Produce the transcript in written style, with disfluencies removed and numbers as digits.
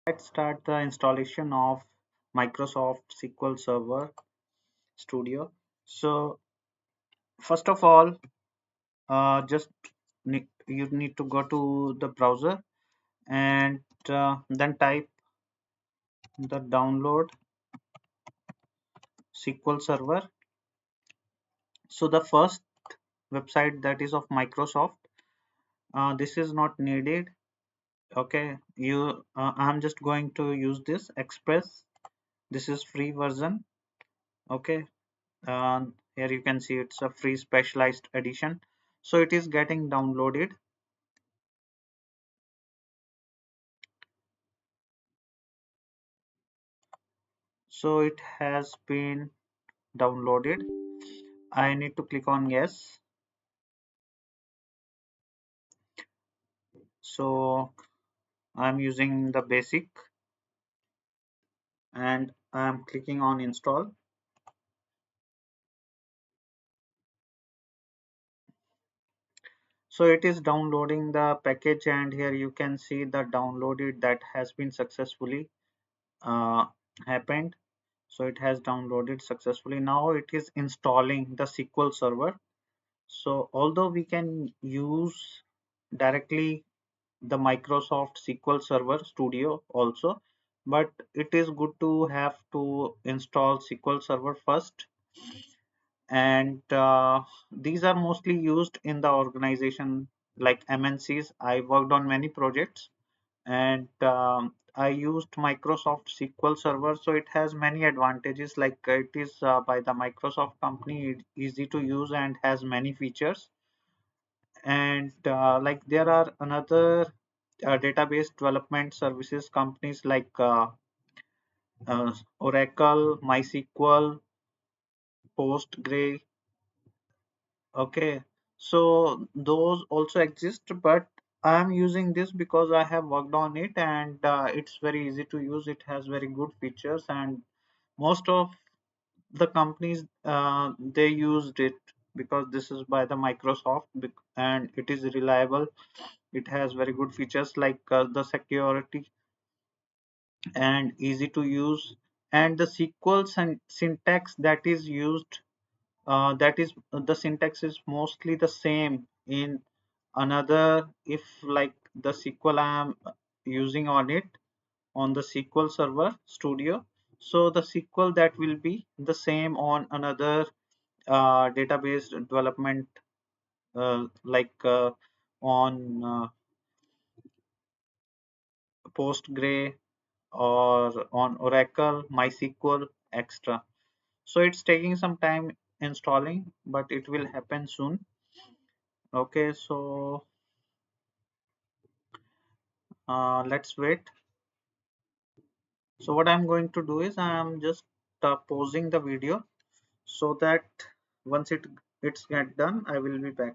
Let's start the installation of Microsoft SQL Server Studio. So first of all, just you need to go to the browser and then type the download SQL Server. So the first website that is of Microsoft, this is not needed. Okay, I'm just going to use this Express. This is free version. Okay, here you can see it's a free specialized edition, so it is getting downloaded. So it has been downloaded. I need to click on yes. So I'm using the basic and I'm clicking on install. So it is downloading the package, and here you can see the downloaded that has been successfully uh, happened. So it has downloaded successfully. Now it is installing the SQL Server. So although we can use directly the Microsoft SQL Server Studio also, but it is good to have to install SQL Server first. And these are mostly used in the organization like MNCs. I worked on many projects, and I used Microsoft SQL Server, so it has many advantages. Like it is by the Microsoft company, easy to use and has many features. And like there are another database development services companies like Oracle, MySQL, Postgre. Okay, so those also exist, but I am using this because I have worked on it, and it's very easy to use. It has very good features, and most of the companies they used it because this is by the Microsoft, and it is reliable. It has very good features like the security and easy to use, and the SQL syntax that is used, that is the syntax is mostly the same in another. If like the SQL I am using on it on the SQL Server Studio, so the SQL that will be the same on another database development like on Postgre or on Oracle, MySQL, extra. So it's taking some time installing, but it will happen soon. Okay, so let's wait. So what I'm going to do is I'm just pausing the video so that once it's get done, I will be back.